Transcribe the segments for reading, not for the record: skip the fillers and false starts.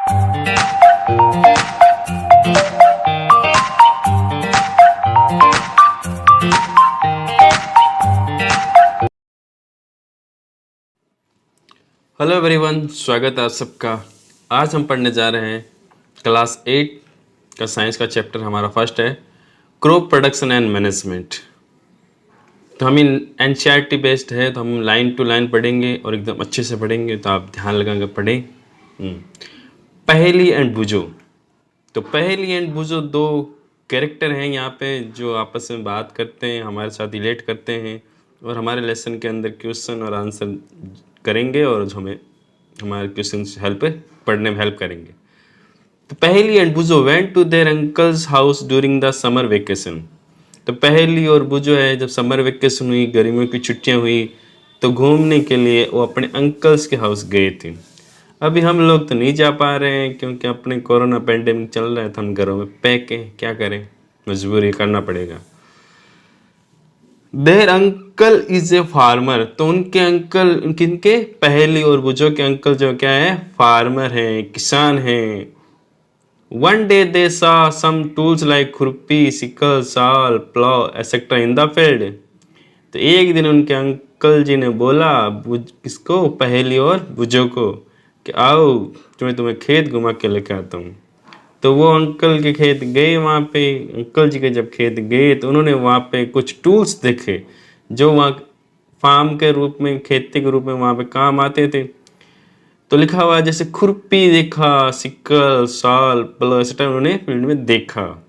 Hello everyone, स्वागत है आप सबका। आज हम पढ़ने जा रहे हैं क्लास 8 का साइंस का चैप्टर। हमारा फर्स्ट है क्रॉप प्रोडक्शन एंड मैनेजमेंट। तो हम एनसीईआरटी बेस्ड है, तो हम लाइन टू लाइन पढ़ेंगे और एकदम अच्छे से पढ़ेंगे, तो आप ध्यान लगाकर पढ़ें। पहेली एंड बुझो। तो पहेली एंड बुझो दो कैरेक्टर हैं यहाँ पे जो आपस में बात करते हैं, हमारे साथ रिलेट करते हैं और हमारे लेसन के अंदर क्वेश्चन और आंसर करेंगे और जो हमें हमारे क्वेश्चन हेल्प पढ़ने में हेल्प करेंगे। तो Paheli and Boojho went to their uncle's house during the summer vacation. तो पहेली और बुझो है, जब समर वेकेशन हुई, गर्मियों की छुट्टियां हुई, तो घूमने के लिए वो अपने अंकल्स के हाउस गए थे। अभी हम लोग तो नहीं जा पा रहे हैं क्योंकि अपने कोरोना पेंडेमिक चल रहा है, तो हम घरों में पैक हैं, क्या करें, मजबूरी करना पड़ेगा। Their uncle is a farmer. तो उनके अंकल, किनके, पहेली और बुझो के अंकल जो क्या है, फार्मर हैं, किसान हैं। वन डे दे सा सम टूल्स लाइक खुरपी, सिकल, साल, plough etcetera in the field. तो एक दिन उनके अंकल जी ने बोला किसको, पहेली और बुझो को, कि आओ तुम्हें खेत घुमा के लेके आता हूँ। तो वो अंकल के खेत गए। वहाँ पे अंकल जी के जब खेत गए तो उन्होंने वहाँ पे कुछ टूल्स देखे जो वहाँ फार्म के रूप में, खेती के रूप में वहाँ पे काम आते थे। तो लिखा हुआ जैसे खुरपी देखा, सिकल, साल, प्लाव एक्सेट्रा उन्होंने फील्ड में देखा।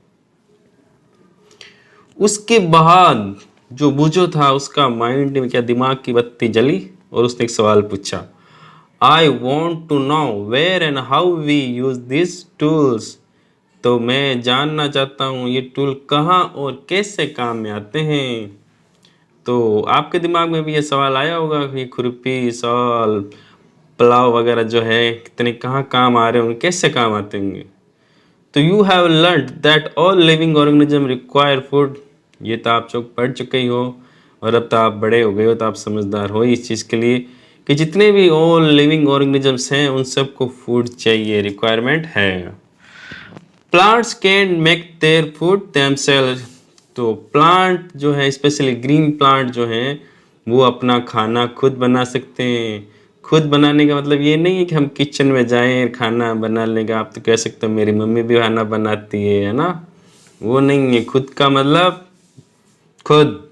उसके बाद जो बुझो था उसका माइंड में क्या, दिमाग की बत्ती जली और उसने एक सवाल पूछा, I want to know where and how we use this tools. तो मैं जानना चाहता हूँ ये टूल कहाँ और कैसे काम में आते हैं। तो आपके दिमाग में भी ये सवाल आया होगा कि खुरपी, साल, प्लाव वगैरह जो है कितने कहाँ काम आ रहे होंगे, कैसे काम आते होंगे। तो you have learned that all living organism require food. ये तो आप लोग पढ़ चुके ही हो और अब तो आप बड़े हो गए हो, तो आप समझदार हो इस चीज़ के लिए कि जितने भी ऑल लिविंग ऑर्गेनिजम्स हैं उन सबको फूड चाहिए, रिक्वायरमेंट है। Plants can make their food themselves. तो प्लांट जो है, स्पेशली ग्रीन प्लांट जो हैं, वो अपना खाना खुद बना सकते हैं। खुद बनाने का मतलब ये नहीं है कि हम किचन में जाएं खाना बना लेंगे। आप तो कह सकते हो मेरी मम्मी भी खाना बनाती है ना, वो नहीं है। खुद का मतलब खुद।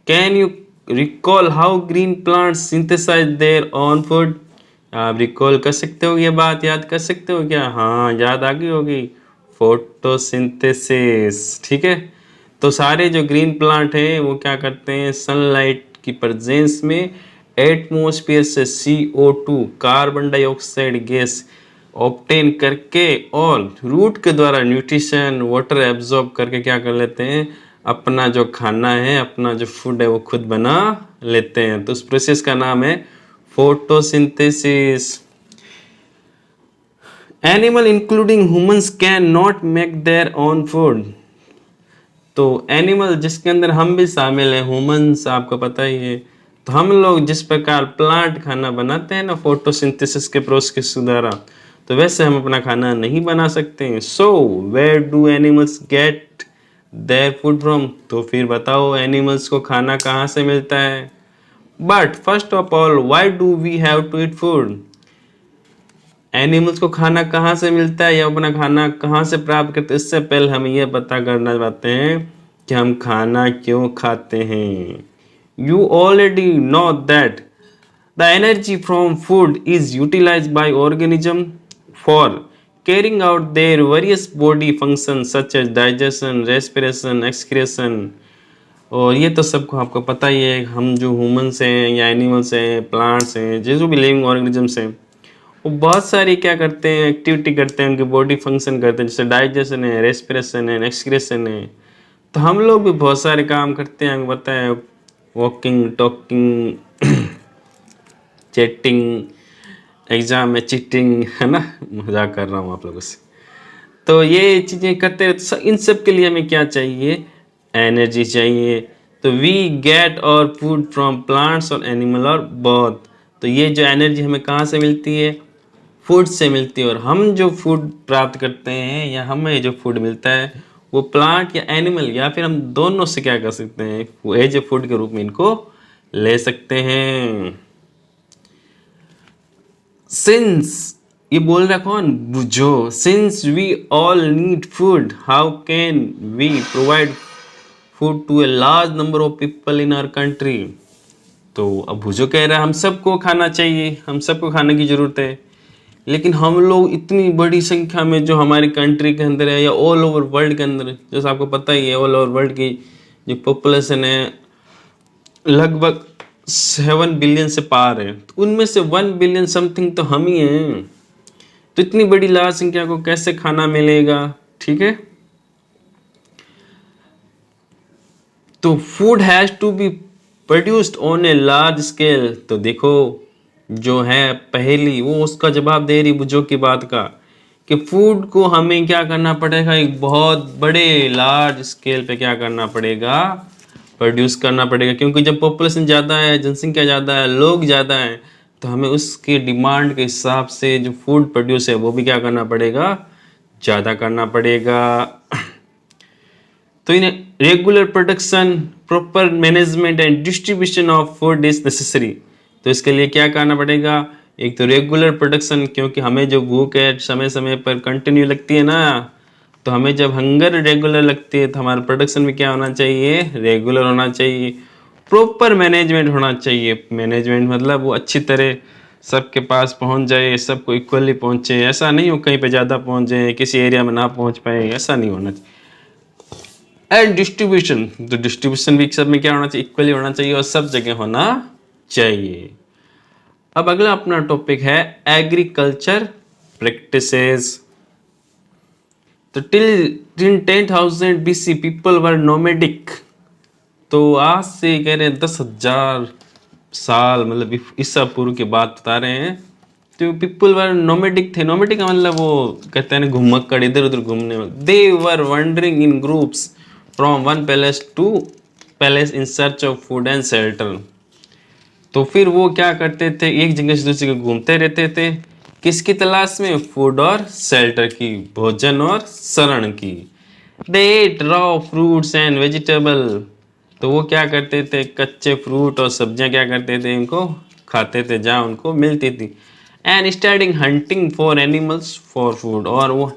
Can you recall how green plants synthesise their own food. आप रिकॉल कर सकते हो, ये बात याद कर सकते हो क्या? हाँ, याद आ गई होगी, फोटोसिंथेसिस। ठीक है। तो सारे जो ग्रीन प्लांट हैं वो क्या करते हैं, सनलाइट की प्रेजेंस में एटमॉस्फेयर से CO2 carbon dioxide gas obtain करके और रूट के द्वारा न्यूट्रिशन वाटर एब्जॉर्ब करके क्या कर लेते हैं, अपना जो खाना है, अपना जो फूड है वो खुद बना लेते हैं। तो उस प्रोसेस का नाम है photosynthesis. Animal including humans can not make their own food. तो एनिमल जिसके अंदर हम भी शामिल हैं, ह्यूमंस, आपको पता ही है। तो हम लोग जिस प्रकार प्लांट खाना बनाते हैं ना फोटोसिंथेसिस के प्रोसेस के द्वारा, तो वैसे हम अपना खाना नहीं बना सकते हैं। So where do animals get their food from. तो फिर बताओ एनिमल्स को खाना कहाँ से मिलता है। But first of all why do we have to eat food. Animals को खाना कहाँ से मिलता है या अपना खाना कहाँ से प्राप्त करते हैं, इससे पहले हम ये पता करना चाहते हैं कि हम खाना क्यों खाते हैं। You already know that the energy from food is utilised by organism for carrying out their various body function such as digestion, respiration, excretion. और ये तो सबको आपको पता ही है, हम जो ह्यूमंस हैं या एनिमल्स हैं, प्लांट्स हैं, जो भी लिविंग ऑर्गेनिजम्स हैं, वो बहुत सारी क्या करते हैं, एक्टिविटी करते हैं, उनकी बॉडी फंक्शन करते हैं, जैसे डाइजेशन है, रेस्पिरेशन है, एक्सक्रीशन है। तो हम लोग भी बहुत सारे काम करते हैं, हमें पता है, वॉकिंग, टॉकिंग, चैटिंग, एग्जाम में चीटिंग, है ना, मजाक कर रहा हूँ आप लोगों से। तो ये चीज़ें करते हैं, तो इन सब के लिए हमें क्या चाहिए, एनर्जी चाहिए। तो वी गेट और फूड फ्रॉम प्लांट्स और एनिमल और बोथ। तो ये जो एनर्जी हमें कहाँ से मिलती है, फूड से मिलती है, और हम जो फूड प्राप्त करते हैं या हमें जो फूड मिलता है वो प्लांट या एनिमल या फिर हम दोनों से क्या कर सकते हैं, एज ए फूड के रूप में इनको ले सकते हैं। सिंस, ये बोल रहा कौन, Boojho, since we all need food, how can we provide food to a large number of people in our country. तो अब भुजो कह रहा है हम सबको खाना चाहिए, हम सबको खाने की जरूरत है, लेकिन हम लोग इतनी बड़ी संख्या में जो हमारी कंट्री के अंदर है या ऑल ओवर वर्ल्ड के अंदर, जैसे आपको पता ही है ऑल ओवर वर्ल्ड की जो पॉपुलेशन है लगभग 7 बिलियन से पार है, तो उनमें से 1 बिलियन समथिंग तो हम ही हैं। तो इतनी बड़ी लार्ज संख्या को कैसे खाना मिलेगा, ठीक है। तो food has to be produced on a large scale. तो देखो जो है पहली वो उसका जवाब दे रही बुझो की बात का, कि फूड को हमें क्या करना पड़ेगा, एक बहुत बड़े लार्ज स्केल पे क्या करना पड़ेगा, प्रोड्यूस करना पड़ेगा, क्योंकि जब पॉपुलेशन ज़्यादा है, जनसंख्या ज़्यादा है, लोग ज़्यादा हैं, तो हमें उसकी डिमांड के हिसाब से जो फूड प्रोड्यूस है वो भी क्या करना पड़ेगा, ज़्यादा करना पड़ेगा। तो इन्हें regular production, proper management and distribution of food is necessary. तो इसके लिए क्या करना पड़ेगा, एक तो रेगुलर प्रोडक्शन, क्योंकि हमें जो भूख है समय समय पर कंटिन्यू लगती है ना, तो हमें जब हंगर रेगुलर लगती है तो हमारा प्रोडक्शन भी क्या होना चाहिए, रेगुलर होना चाहिए। प्रॉपर मैनेजमेंट होना चाहिए, मैनेजमेंट मतलब वो अच्छी तरह सबके पास पहुंच जाए, सबको इक्वली पहुंचे, ऐसा नहीं हो कहीं पे ज़्यादा पहुंच जाए किसी एरिया में ना पहुंच पाए, ऐसा नहीं होना चाहिए। एंड डिस्ट्रीब्यूशन, तो डिस्ट्रीब्यूशन भी सब में क्या होना चाहिए, इक्वली होना चाहिए और सब जगह होना चाहिए। अब अगला अपना टॉपिक है एग्रीकल्चर प्रैक्टिसेस। तो till 10,000 BC people were nomadic. तो आज से कह रहे हैं 10,000 साल, मतलब ईसा पूर्व की बात बता रहे हैं। तो पीपल वर नोमेडिक थे, नोमेडिक का मतलब वो कहते हैं घुमक्कड़, इधर उधर घूमने में। They were wandering in groups from one place to place in search of food and shelter. तो फिर वो क्या करते थे, एक जगह से दूसरी जगह घूमते रहते थे, किसकी तलाश में, फूड और शेल्टर की, भोजन और शरण की। They ate raw fruits and vegetable. तो वो क्या करते थे, कच्चे फ्रूट और सब्जियां क्या करते थे, इनको खाते थे जहाँ उनको मिलती थी। And starting hunting for animals for food, और वो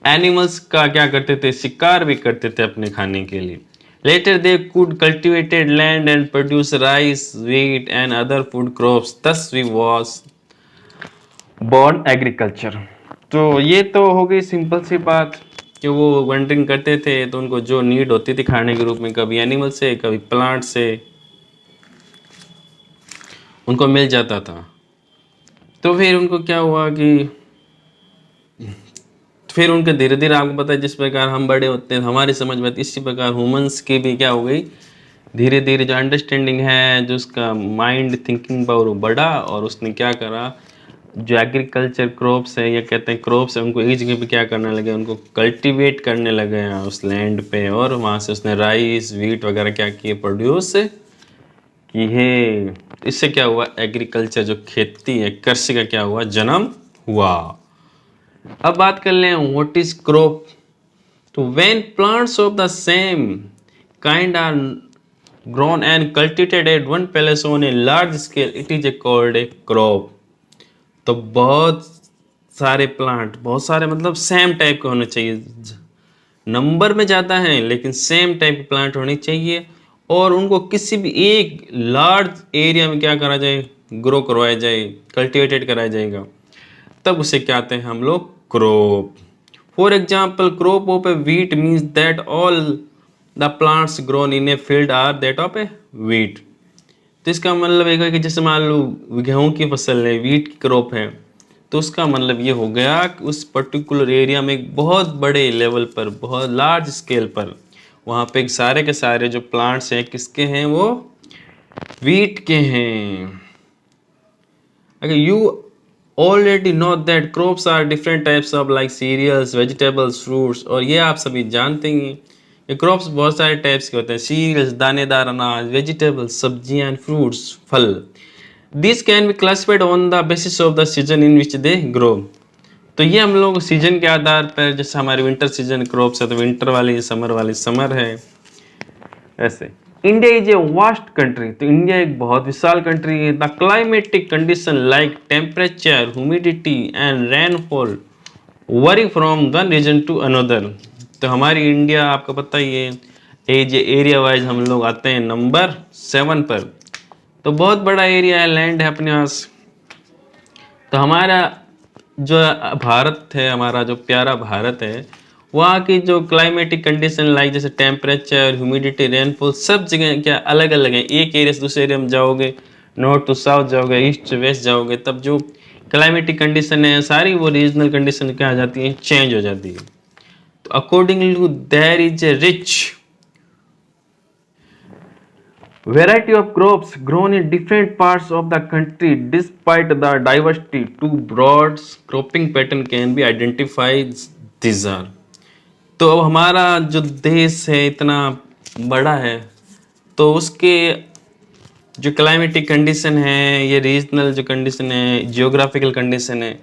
एनिमल्स का क्या करते थे, शिकार भी करते थे अपने खाने के लिए। Later they could cultivated land and produce rice, wheat and other food crops, thus we was born agriculture. तो ये तो हो गई सिंपल सी बात कि वो वंडरिंग करते थे, तो उनको जो नीड होती थी खाने के रूप में, कभी एनिमल से कभी प्लांट से उनको मिल जाता था। तो फिर उनको क्या हुआ कि फिर उनके धीरे धीरे, आपको पता है जिस प्रकार हम बड़े होते हैं हमारी समझ में, इसी प्रकार ह्यूमंस की भी क्या हो गई, धीरे धीरे जो अंडरस्टैंडिंग है, जो उसका माइंड थिंकिंग पावर वो बढ़ा, और उसने क्या करा, जो एग्रीकल्चर क्रॉप्स है या कहते हैं क्रॉप्स है, उनको एक जगह पे क्या करने लगे, उनको कल्टीवेट करने लगे उस लैंड पे, और वहाँ से उसने राइस व्हीट वगैरह क्या किए, प्रोड्यूस किए। इससे क्या हुआ, एग्रीकल्चर जो खेती है, कृषि का क्या हुआ, जन्म हुआ। अब बात कर लें व्हाट इज क्रॉप। तो when plants of the same kind are grown and cultivated at one place on a large scale, it is called a crop. तो बहुत सारे प्लांट, बहुत सारे मतलब सेम टाइप के होने चाहिए, नंबर में ज़्यादा हैं लेकिन सेम टाइप के प्लांट होने चाहिए, और उनको किसी भी एक लार्ज एरिया में क्या करा जाए, ग्रो करवाया जाए, कल्टिवेटेड कराया जाएगा, तब उसे क्या कहते हैं हम लोग, crop. For example crop of a wheat means that all the plants grown in a field are that of a wheat. तो इसका मतलब है कि जैसे मान लो गेहूं की फसल है, व्हीट की क्रॉप है, तो उसका मतलब ये हो गया कि उस पर्टिकुलर एरिया में एक बहुत बड़े लेवल पर, बहुत लार्ज स्केल पर, वहाँ पे सारे के सारे जो प्लांट्स हैं किसके हैं, वो व्हीट के हैं। अगर you already know that crops are different types of like cereals, vegetables, fruits, और ये आप सभी जानते ही हैं, ये क्रॉप्स बहुत सारे टाइप्स के होते हैं, सीरियल्स दानेदार अनाज, वेजिटेबल्स सब्जियां, फ्रूट्स फल। This can be classified on the basis of the season in which they grow. तो ये हम लोग सीजन के आधार पर, जैसे हमारे विंटर सीजन क्रॉप्स है तो विंटर वाली समर है, ऐसे। India is a vast country, तो इंडिया एक बहुत विशाल कंट्री है। The climatic condition like temperature, humidity and rainfall vary from one region to another. तो हमारी इंडिया आपको पता ही है, एज एरिया वाइज हम लोग आते हैं नंबर 7 पर। तो बहुत बड़ा एरिया है, लैंड है अपने पास। तो हमारा जो भारत है, हमारा जो प्यारा भारत है, वहाँ की जो क्लाइमेटिक कंडीशन लाइक जैसे टेम्परेचर, ह्यूमिडिटी, रेनफॉल सब जगह क्या अलग अलग है। एक एरिया से दूसरे एरिया में जाओगे, नॉर्थ टू साउथ जाओगे, ईस्ट से वेस्ट जाओगे, तब जो क्लाइमेटिक कंडीशन है सारी वो रीजनल कंडीशन क्या आ जाती है, चेंज हो जाती है। तो accordingly there is a rich variety of crops grown in different parts of the country. Despite the diversity, two broad cropping pattern can be identified. These are, तो अब हमारा जो देश है इतना बड़ा है, तो उसके जो क्लाइमेटिक कंडीशन है, ये रीजनल जो कंडीशन है, जियोग्राफिकल कंडीशन है,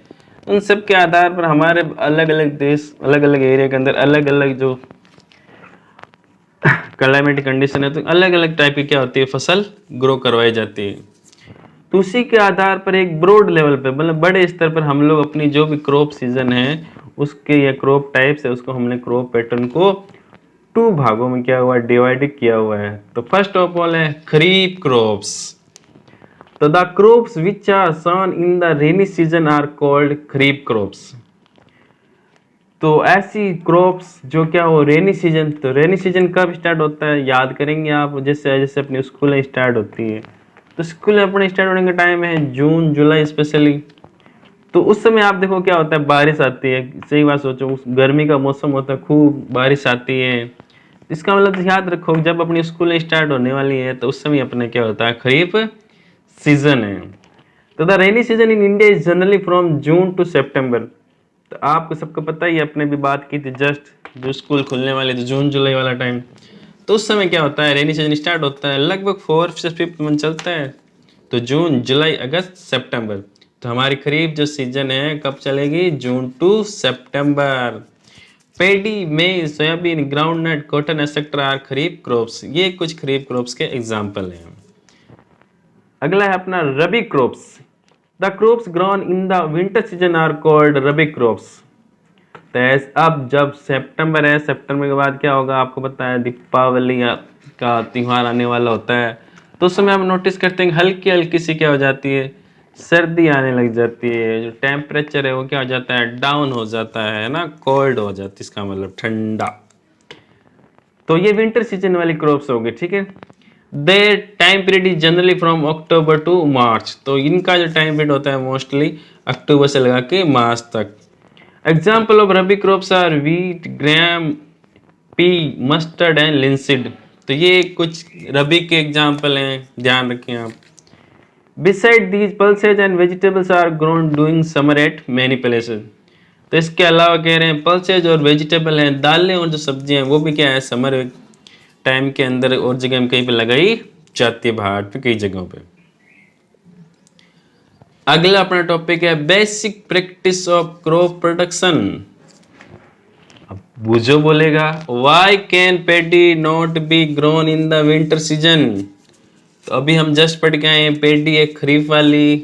उन सब के आधार पर हमारे अलग अलग देश, अलग अलग एरिया के अंदर अलग अलग जो क्लाइमेटिक कंडीशन है, तो अलग अलग टाइप की क्या होती है, फसल ग्रो करवाई जाती है। तो उसी के आधार पर एक ब्रॉड लेवल पे, मतलब बड़े स्तर पर हम लोग अपनी जो भी क्रॉप सीजन है उसके या क्रॉप टाइप्स है, उसको हमने क्रॉप पैटर्न को 2 भागों में क्या हुआ, डिवाइड किया हुआ है। तो फर्स्ट ऑफ ऑल है खरीफ क्रॉप्स। तो the crops which are sown in the rainy season are called kharif crops. तो ऐसी क्रॉप्स जो क्या हो रेनी सीजन, तो रेनी सीजन कब स्टार्ट होता है याद करेंगे आप, जैसे जैसे अपनी स्कूलें स्टार्ट होती है, तो स्कूल अपने स्टार्ट होने का टाइम है जून जुलाई स्पेशली। तो उस समय आप देखो क्या होता है, बारिश आती है। सही बात सोचो, उस गर्मी का मौसम होता है, खूब बारिश आती है। इसका मतलब याद रखो, जब अपनी स्कूलें स्टार्ट होने वाली है तो उस समय अपने क्या होता है, खरीफ सीजन है। तो the rainy season in India is generally from June to September. तो आपको सबको पता ही, अपने भी बात की थी जस्ट, जो स्कूल खुलने वाले थे जून जुलाई वाला टाइम, तो उस समय क्या होता है, रेनी सीजन स्टार्ट होता है, लगभग 4 से 5 मंथ चलता है। तो जून जुलाई अगस्त सितंबर, तो हमारी खरीफ जो सीजन है कब चलेगी, जून to September. Paddy, maize, soybean, groundnut, cotton etcetera are kharif crops. ये कुछ खरीफ क्रॉप्स के एग्जाम्पल हैं। अगला है अपना rabi crops. The crops grown in the winter season are called rabi crops. तो अब जब सितंबर है, सितंबर के बाद क्या होगा आपको पता है, दीपावली का त्यौहार आने वाला होता है। तो उस समय हम नोटिस करते हैं हल्की हल्की सी क्या हो जाती है, सर्दी आने लग जाती है। जो टेम्परेचर है वो क्या हो जाता है, डाउन हो जाता है ना, कोल्ड हो जाती है, इसका मतलब ठंडा। तो ये विंटर सीजन वाली क्रॉप्स हो गई, ठीक है। Their time period is generally from October to March. तो इनका जो टाइम पीरियड होता है मोस्टली अक्टूबर से लगा के मार्च तक। Example of rabi crops are wheat, gram, pea, mustard and linseed. तो ये कुछ रबी के एग्जाम्पल हैं, ध्यान रखें आप। Beside these pulses and vegetables are grown during summer at many places। तो इसके अलावा कह रहे हैं पल्सेज और वेजिटेबल हैं, दालें और जो सब्जियां हैं वो भी क्या है, समर टाइम के अंदर और जगह में कहीं पे लगाई जाती है, भारत पे कई जगहों पे। अगला अपना टॉपिक है basic practice of crop production. अब बुझो बोलेगा, why can pedi not be grown in the winter season. तो अभी हम जस्ट पढ़ के आए हैं, पेडी है खरीफ वाली,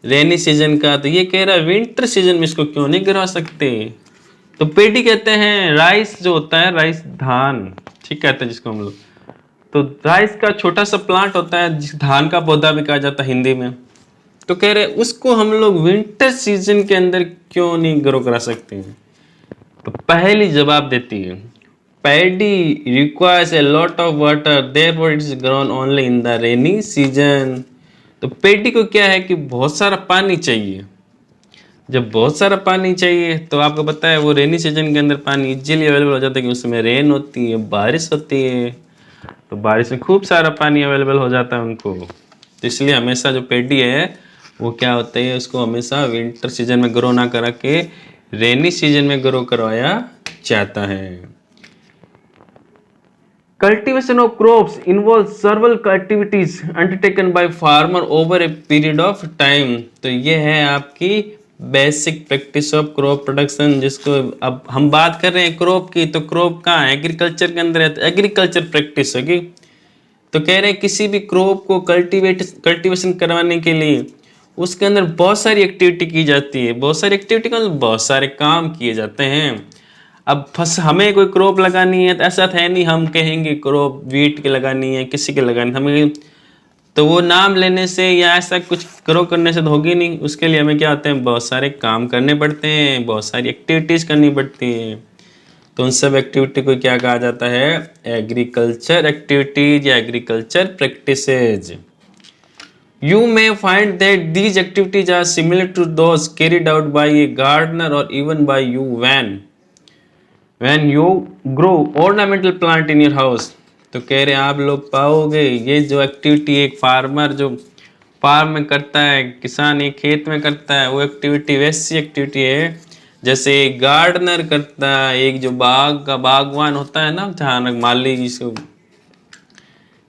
रेनी सीजन का, तो ये कह रहा है विंटर सीजन में इसको क्यों नहीं गिरा सकते। तो पेडी कहते हैं राइस जो होता है, राइस धान, ठीक कहते हैं जिसको हम लोग। तो राइस का छोटा सा प्लांट होता है, जिस धान का पौधा भी कहा जाता है हिंदी में। तो कह रहे उसको हम लोग विंटर सीजन के अंदर क्यों नहीं ग्रो करा सकते हैं। तो पहली जवाब देती है, paddy requires a lot of water, therefore it is grown only in the rainy season. तो पैडी को क्या है कि बहुत सारा पानी चाहिए। जब बहुत सारा पानी चाहिए तो आपको पता है वो रेनी सीजन के अंदर पानी इजीली अवेलेबल हो जाता है, कि उसमें रेन होती है, बारिश होती है। तो बारिश में खूब सारा पानी अवेलेबल हो जाता है उनको। तो इसलिए हमेशा जो पैडी है वो क्या होता है, उसको हमेशा विंटर सीजन में ग्रो ना करा के रेनी सीजन में ग्रो करवाया जाता है। Cultivation of crops involves several activities undertaken by farmer over a period of time। तो ये है आपकी basic practice of crop production, जिसको अब हम बात कर रहे हैं क्रॉप की, तो क्रॉप कहाँ है, एग्रीकल्चर के अंदर है, तो एग्रीकल्चर प्रैक्टिस होगी। तो कह रहे हैं किसी भी क्रॉप को कल्टीवेशन करवाने के लिए उसके अंदर बहुत सारी एक्टिविटी की जाती है, बहुत सारी एक्टिविटी का बहुत सारे काम किए जाते हैं। अब हमें कोई क्रॉप लगानी है तो ऐसा है नहीं हम कहेंगे क्रॉप वीट की लगानी है, किसी की लगानी हमें, तो वो नाम लेने से या ऐसा कुछ ग्रो करने से तो होगी नहीं। उसके लिए हमें क्या होते हैं, बहुत सारे काम करने पड़ते हैं, बहुत सारी एक्टिविटीज़ करनी पड़ती हैं। तो उन सब एक्टिविटी को क्या कहा जाता है, एग्रीकल्चर एक्टिविटीज या agriculture practices. You may find that these activities are similar to those carried out by a gardener or even by you when you grow ornamental plant in your house। तो कह रहे हैं आप लोग पाओगे ये जो एक्टिविटी एक फार्मर जो फार्म में करता है, किसान एक खेत में करता है, वो एक्टिविटी वैसी एक्टिविटी है जैसे एक गार्डनर करता है, एक जो बाग का बागवान होता है ना, जहाँ माली जिसको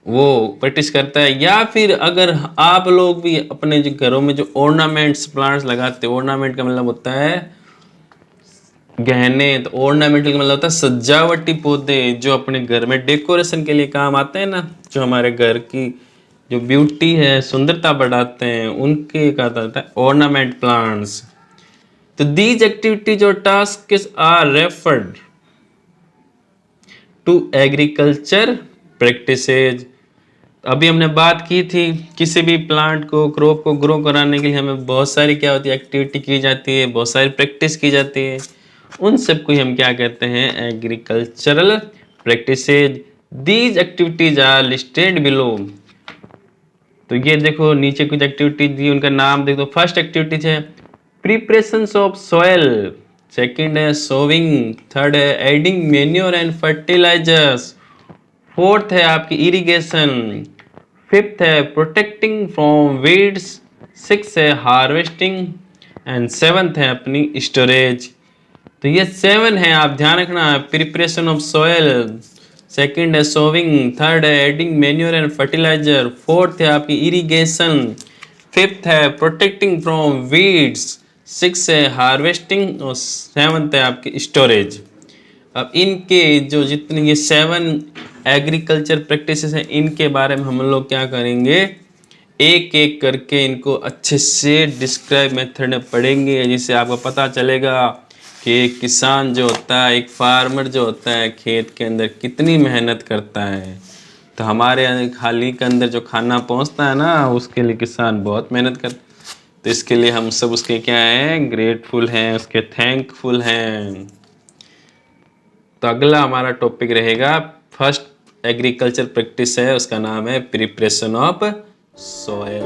वो प्रैक्टिस करता है। या फिर अगर आप लोग भी अपने जो घरों में जो ऑर्नामेंट्स प्लांट्स लगाते हैं, ऑर्नामेंट का मतलब होता है गहने, तो ऑर्नामेंटल का मतलब होता है सजावटी पौधे जो अपने घर में डेकोरेशन के लिए काम आते हैं ना, जो हमारे घर की जो ब्यूटी है, सुंदरता बढ़ाते हैं, उनके कहा जाता है ऑर्नामेंट प्लांट्स। तो दीज एक्टिविटीज और tasks are referred to agriculture practices. अभी हमने बात की थी किसी भी प्लांट को क्रॉप को ग्रो कराने के लिए हमें बहुत सारी क्या होती है, एक्टिविटी की जाती है, बहुत सारी प्रैक्टिस की जाती है। उन सब को हम क्या कहते हैं, agricultural practices. These activities are listed below. तो ये देखो नीचे कुछ एक्टिविटीज दी, उनका नाम देखो। फर्स्ट एक्टिविटीज है प्रिपरेशन ऑफ सॉइल, सेकंड है सोविंग, थर्ड है adding manure and fertilisers, fourth है आपकी इरिगेशन, फिफ्थ है प्रोटेक्टिंग फ्रॉम वीड्स, सिक्स है हार्वेस्टिंग एंड सेवंथ है अपनी स्टोरेज। तो ये 7 है, आप ध्यान रखना। प्रिपरेशन ऑफ सॉइल, सेकंड है सोविंग, थर्ड है adding manure and fertiliser, fourth है आपकी इरिगेशन, फिफ्थ है प्रोटेक्टिंग फ्रॉम वीड्स, सिक्स है हार्वेस्टिंग और सेवंथ है आपकी स्टोरेज। अब इनके जो जितने ये 7 एग्रीकल्चर प्रैक्टिसेस हैं, इनके बारे में हम लोग क्या करेंगे, एक एक करके इनको अच्छे से डिस्क्राइब मेथड में पढ़ेंगे, जिससे आपको पता चलेगा कि एक किसान जो होता है, एक फार्मर जो होता है, खेत के अंदर कितनी मेहनत करता है। तो हमारे थाली के अंदर जो खाना पहुंचता है ना, उसके लिए किसान बहुत मेहनत करता है। तो इसके लिए हम सब उसके क्या हैं, ग्रेटफुल हैं, उसके थैंकफुल हैं। तो अगला हमारा टॉपिक रहेगा, फर्स्ट एग्रीकल्चर प्रैक्टिस है, उसका नाम है प्रिपरेशन ऑफ सॉइल।